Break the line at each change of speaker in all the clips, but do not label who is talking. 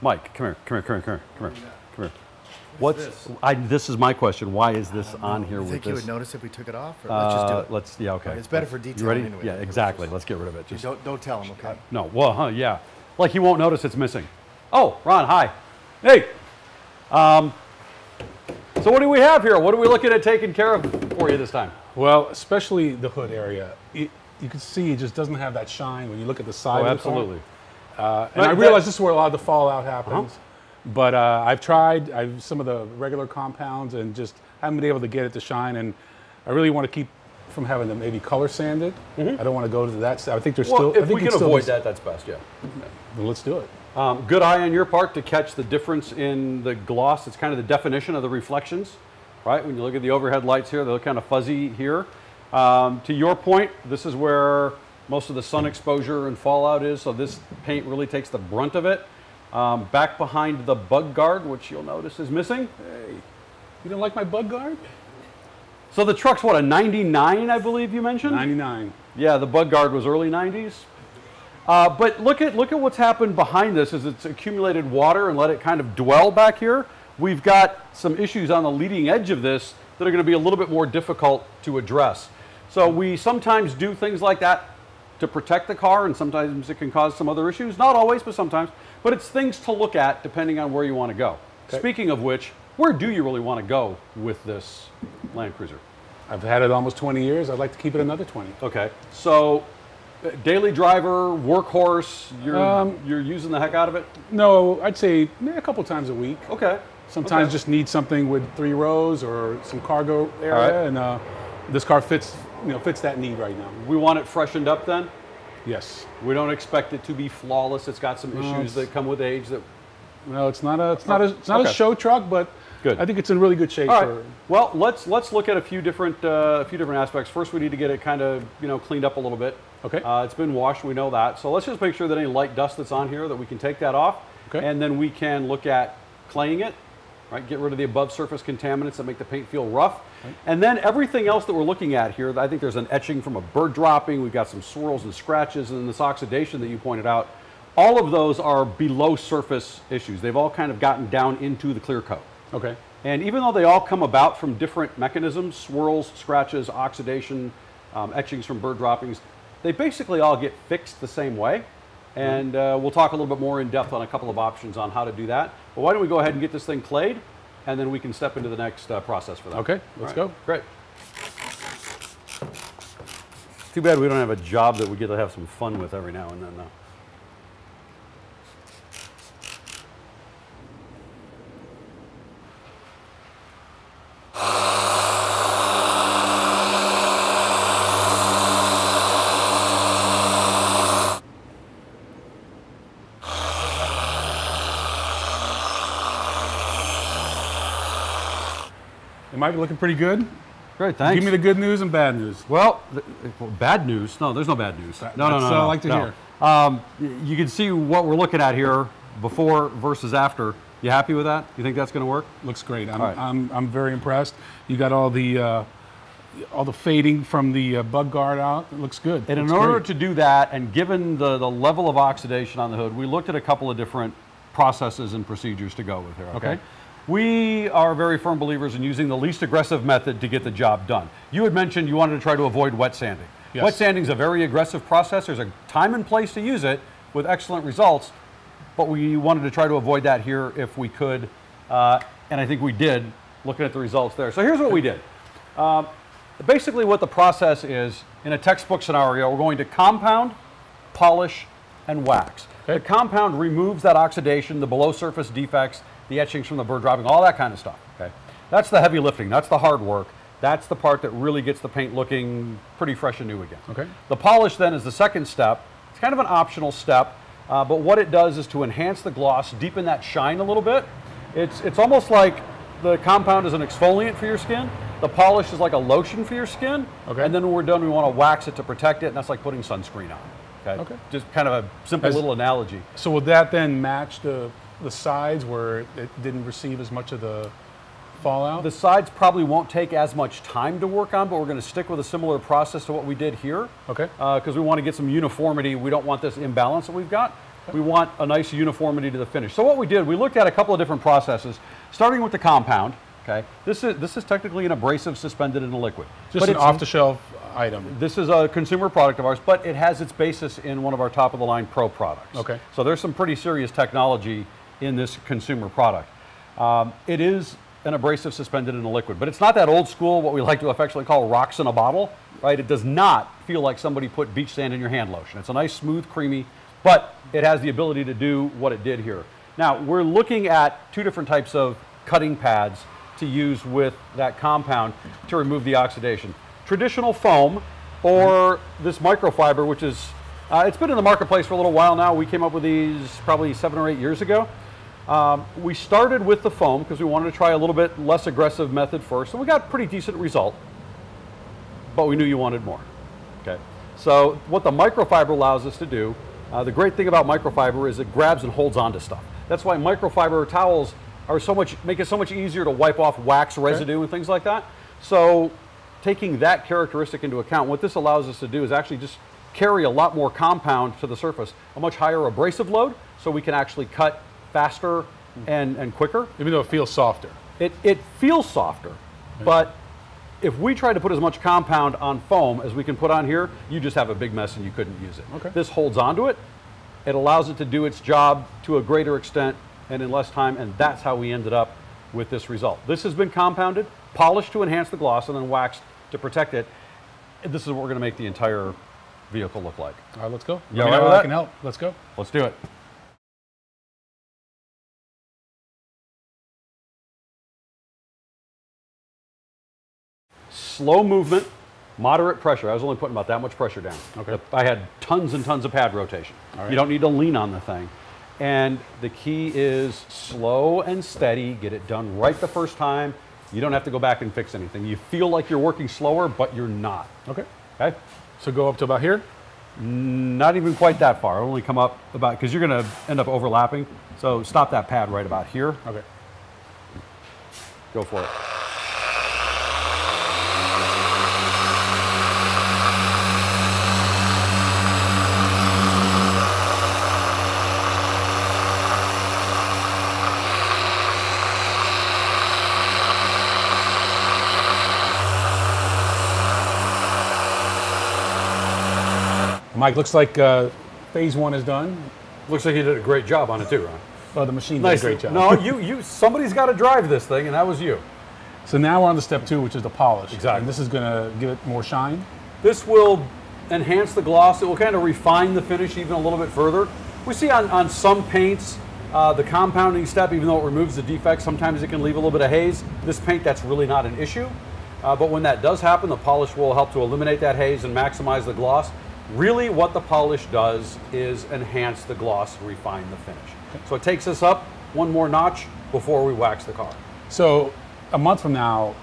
Mike, come here. What's this? This is my question. Why is this on here with this?
You think you would notice if we took it off? Or let's just do it.
Okay.
It's better for detail.
You ready?
Anyway.
Yeah, exactly. Let's get rid of it.
Just don't tell him, okay?
No. Well, yeah. Like he won't notice it's missing. Oh, Ron, hi. Hey. So what do we have here? What are we looking at taking care of for you this time?
Well, especially the hood area. You can see it just doesn't have that shine when you look at the side.
Oh,
of the car.
absolutely.
And I realize this is where a lot of the fallout happens. But I've tried some of the regular compounds and just haven't been able to get it to shine. And I really want to keep from having them maybe color sanded. I don't want to go to that. I think there's still.
If we can avoid that, that's best. Yeah.
Well, let's do it.
Good eye on your part to catch the difference in the gloss. It's kind of the definition of the reflections, right? When you look at the overhead lights here, they look kind of fuzzy here. To your point, this is where most of the sun exposure and fallout is. So this paint really takes the brunt of it. Back behind the bug guard, which you'll notice is missing.
Hey, you don't like my bug guard?
So the truck's what, a 99, I believe you mentioned?
99.
Yeah, the bug guard was early 90s. But look at what's happened behind this as it's accumulated water and let it kind of dwell back here. We've got some issues on the leading edge of this that are going to be a little bit more difficult to address. So we sometimes do things like that to protect the car, and sometimes it can cause some other issues. Not always, but sometimes. But it's things to look at depending on where you want to go. Okay. Speaking of which, where do you really want to go with this Land Cruiser?
I've had it almost 20 years. I'd like to keep it another 20.
Okay. So daily driver, workhorse, you're using the heck out of it?
No, I'd say a couple times a week.
Okay.
Sometimes just need something with 3 rows or some cargo area, and this car fits that need right now.
We want it freshened up then?
Yes.
We don't expect it to be flawless. It's got some issues that come with age.
No, it's not a show truck, but
good.
I think it's in really good shape.
All right. Well, let's look at a few different aspects. First, we need to get it kind of cleaned up a little bit.
Okay.
It's been washed. We know that. So let's just make sure that any light dust that's on here that we can take that off.
Okay.
And then we can look at claying it. Right, get rid of the above surface contaminants that make the paint feel rough. Right. And then everything else that we're looking at here, I think there's an etching from a bird dropping, we've got some swirls and scratches, and then this oxidation that you pointed out. All of those are below surface issues. They've all kind of gotten down into the clear coat.
Okay.
And even though they all come about from different mechanisms, swirls, scratches, oxidation, etchings from bird droppings, they basically all get fixed the same way. And we'll talk a little bit more in depth on a couple of options on how to do that. But why don't we go ahead and get this thing clayed, and then we can step into the next process for that.
Okay, let's go.
Great. Too bad we don't have a job that we get to have some fun with every now and then, though.
It might be looking pretty good.
Great, thanks.
Give me the good news and bad news.
Well, bad news? No, there's no bad news. No.
I like to hear.
You can see what we're looking at here, before versus after. You happy with that? You think that's going to work?
Looks great. I'm very impressed. You got all the fading from the bug guard out. It looks good.
And in order to do that, and given the level of oxidation on the hood, we looked at a couple of different processes and procedures to go with here. Okay. We are very firm believers in using the least aggressive method to get the job done. You had mentioned you wanted to try to avoid wet sanding.
Yes.
Wet sanding is a very aggressive process. There's a time and place to use it with excellent results, but we wanted to try to avoid that here if we could, and I think we did, looking at the results there. So here's what we did. Basically what the process is, in a textbook scenario, we're going to compound, polish, and wax. Okay. The compound removes that oxidation, the below surface defects, the etchings from the bird dropping, all that kind of stuff. Okay, that's the heavy lifting. That's the hard work. That's the part that really gets the paint looking pretty fresh and new again.
Okay.
The polish then is the second step. It's kind of an optional step, but what it does is to enhance the gloss, deepen that shine a little bit. It's almost like the compound is an exfoliant for your skin. The polish is like a lotion for your skin. Okay. And then when we're done, we want to wax it to protect it, and that's like putting sunscreen on. Okay. Okay. Just kind of a simple little analogy.
So would that then match the sides where it didn't receive as much of the fallout?
The sides probably won't take as much time to work on, but we're going to stick with a similar process to what we did here.
Okay.
Because we want to get some uniformity. We don't want this imbalance that we've got. We want a nice uniformity to the finish. So what we did, we looked at a couple of different processes, starting with the compound. Okay, this is technically an abrasive suspended in a liquid.
Just an off-the-shelf item.
This is a consumer product of ours, but it has its basis in one of our top-of-the-line Pro products.
Okay.
So there's some pretty serious technology in this consumer product. It is an abrasive suspended in a liquid, but it's not that old school, what we like to affectionately call rocks in a bottle, right? It does not feel like somebody put beach sand in your hand lotion. It's a nice, smooth, creamy, but it has the ability to do what it did here. Now, we're looking at two different types of cutting pads to use with that compound to remove the oxidation. Traditional foam or this microfiber, which is, it's been in the marketplace for a little while now. We came up with these probably 7 or 8 years ago. We started with the foam because we wanted to try a little bit less aggressive method first, and we got a pretty decent result, but we knew you wanted more. Okay. So what the microfiber allows us to do, the great thing about microfiber is it grabs and holds onto stuff. That's why microfiber towels are make it so much easier to wipe off wax residue and things like that. So taking that characteristic into account, what this allows us to do is actually just carry a lot more compound to the surface, a much higher abrasive load, so we can actually cut faster and quicker.
Even though it feels softer.
It feels softer, but if we try to put as much compound on foam as we can put on here, you just have a big mess and you couldn't use it.
Okay.
This holds onto it. It allows it to do its job to a greater extent and in less time, and that's how we ended up with this result. This has been compounded, polished to enhance the gloss, and then waxed to protect it. This is what we're going to make the entire vehicle look like.
All right, let's go.
You all right with that?
I can help. Let's go.
Let's do it. Slow movement, moderate pressure. I was only putting about that much pressure down.
Okay.
I had tons and tons of pad rotation.
All right.
You don't need to lean on the thing. And the key is slow and steady, get it done right the first time. You don't have to go back and fix anything. You feel like you're working slower, but you're not.
Okay.
Okay?
So go up to about here?
Not even quite that far. Only come up about, because you're going to end up overlapping. So stop that pad right about here.
Okay.
Go for it.
Mike, looks like phase 1 is done.
Looks like you did a great job on it too, Ron.
Well, the machine did a great job.
No, somebody's got to drive this thing, and that was you.
So now we're on to step 2, which is the polish.
Exactly.
And this is going to give it more shine.
This will enhance the gloss. It will kind of refine the finish even a little bit further. We see on some paints, the compounding step, even though it removes the defects, sometimes it can leave a little bit of haze. This paint, that's really not an issue. But when that does happen, the polish will help to eliminate that haze and maximize the gloss. Really what the polish does is enhance the gloss and refine the finish. So it takes us up one more notch before we wax the car.
So a month from now,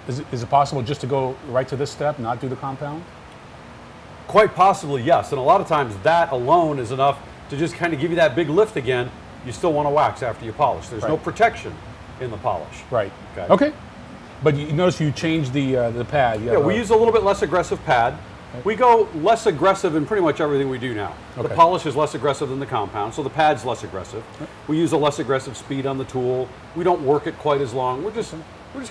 is it possible just to go right to this step, not do the compound?
Quite possibly, yes. And a lot of times that alone is enough to just kind of give you that big lift again. You still want to wax after you polish. There's no protection in the polish.
Right.
Okay.
But you notice you changed the pad.
Yeah, we use a little bit less aggressive pad. Okay. We go less aggressive in pretty much everything we do now. Okay. The polish is less aggressive than the compound, so the pad's less aggressive. Okay. We use a less aggressive speed on the tool. We don't work it quite as long. We're just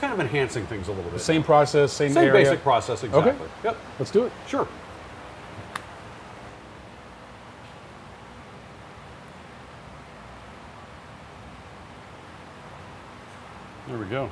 kind of enhancing things a little bit.
Same process, same area.
Basic process, exactly.
Okay.
Yep.
Let's do it.
Sure. There we go.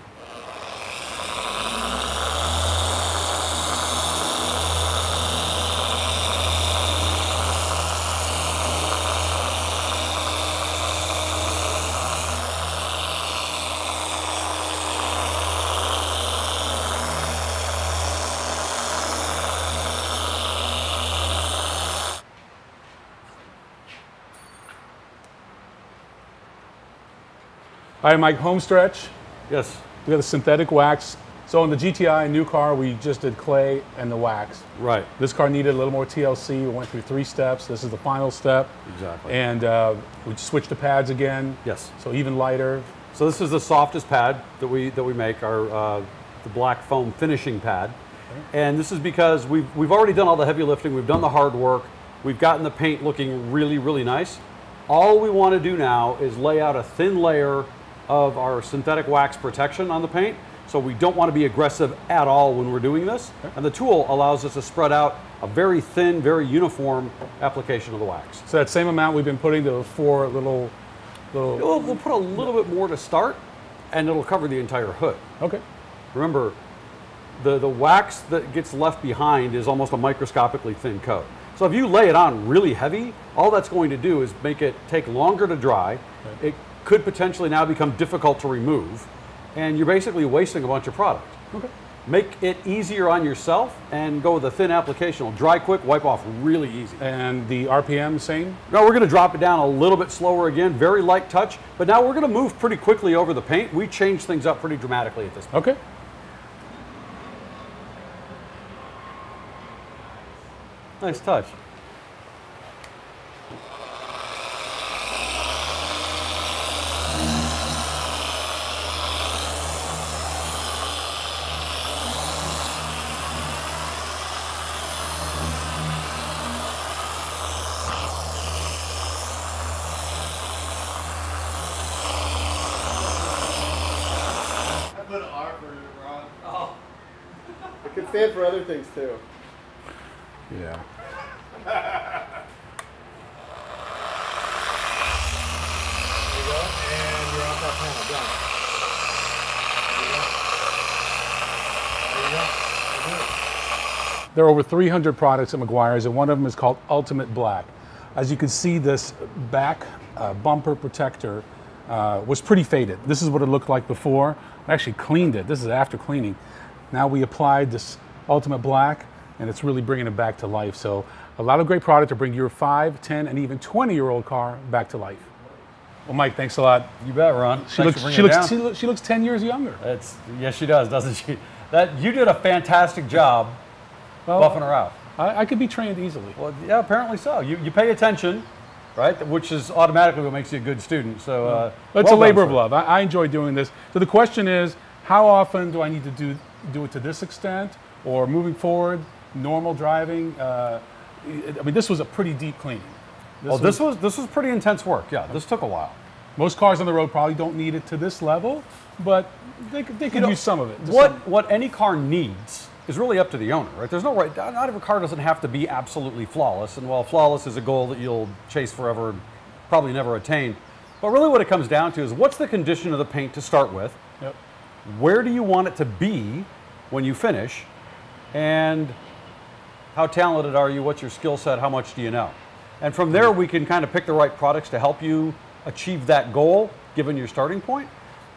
All right, Mike, home stretch.
Yes.
We got the synthetic wax. So in the GTI new car, we just did clay and the wax.
Right.
This car needed a little more TLC. We went through 3 steps. This is the final step.
Exactly.
And we switched the pads again.
Yes.
So even lighter.
So this is the softest pad that we make, our the black foam finishing pad. Okay. And this is because we've already done all the heavy lifting. We've done the hard work. We've gotten the paint looking really, really nice. All we want to do now is lay out a thin layer of our synthetic wax protection on the paint. So we don't want to be aggressive at all when we're doing this. And the tool allows us to spread out a very thin, very uniform application of the wax.
So that same amount we've been putting to 4 little...
We'll put a little bit more to start, and it'll cover the entire hood.
Okay.
Remember, the wax that gets left behind is almost a microscopically thin coat. So if you lay it on really heavy, all that's going to do is make it take longer to dry. Okay. It could potentially now become difficult to remove, and you're basically wasting a bunch of product.
Okay.
Make it easier on yourself and go with a thin application. It'll dry quick, wipe off really easy.
And the RPM, same?
No, we're going to drop it down a little bit slower again, very light touch, but now we're going to move pretty quickly over the paint. We change things up pretty dramatically at this point.
Okay.
Nice touch.
Put an R for it, Ron. Oh. It could stand for other things too.
Yeah.
There you go, and you're off that panel. Done. There you go. There you go.
There are over 300 products at Meguiar's, and one of them is called Ultimate Black. As you can see, this back bumper protector was pretty faded. This is what it looked like before. I actually cleaned it. This is after cleaning. Now we applied this Ultimate Black, and it's really bringing it back to life. So a lot of great product to bring your 5, 10, and even 20-year-old car back to life. Well, Mike, thanks a lot.
You bet, Ron.
She looks 10 years younger.
Yes, she does, doesn't she? You did a fantastic job buffing her out.
I could be trained easily.
Well, yeah, apparently so. You pay attention, right? Which is automatically what makes you a good student. So
it's a labor of love. I enjoy doing this. So the question is, how often do I need to do it to this extent, or moving forward, normal driving? I mean, this was a pretty deep cleaning.
This was pretty intense work. Yeah, this took a while.
Most cars on the road probably don't need it to this level, but they could use some of it.
What any car needs is really up to the owner, right? There's no right. Not every car doesn't have to be absolutely flawless, and while flawless is a goal that you'll chase forever and probably never attain, but really what it comes down to is what's the condition of the paint to start with?
Yep.
Where do you want it to be when you finish? And how talented are you? What's your skill set? How much do you know? And from there, we can kind of pick the right products to help you achieve that goal, given your starting point.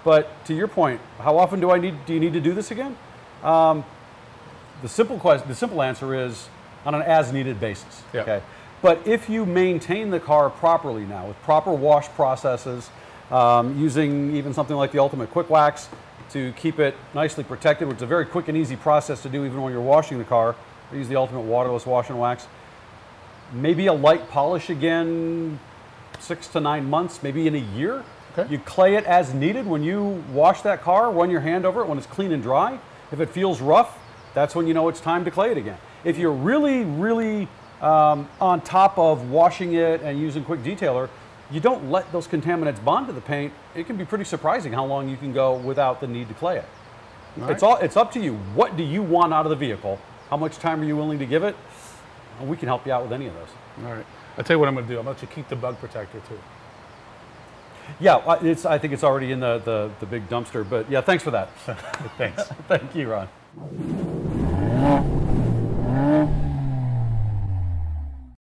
But to your point, how often do you need to do this again? The simple answer is on an as-needed basis.
Yep.
Okay. But if you maintain the car properly now with proper wash processes, using even something like the Ultimate Quick Wax to keep it nicely protected, which is a very quick and easy process to do even when you're washing the car. I use the Ultimate Waterless Wash and Wax. Maybe a light polish again, 6 to 9 months, maybe in a year.
Okay. You
clay it as needed. When you wash that car, run your hand over it when it's clean and dry. If it feels rough, that's when you know it's time to clay it again. If you're really, really on top of washing it and using quick detailer, you don't let those contaminants bond to the paint. It can be pretty surprising how long you can go without the need to clay it. It's up to you. What do you want out of the vehicle? How much time are you willing to give it? We can help you out with any of those.
All right. I'll tell you what I'm going to do. I'm going to let you keep the bug protector too.
Yeah, I think it's already in the big dumpster, but yeah, thanks for that.
Thanks.
Thank you, Ron.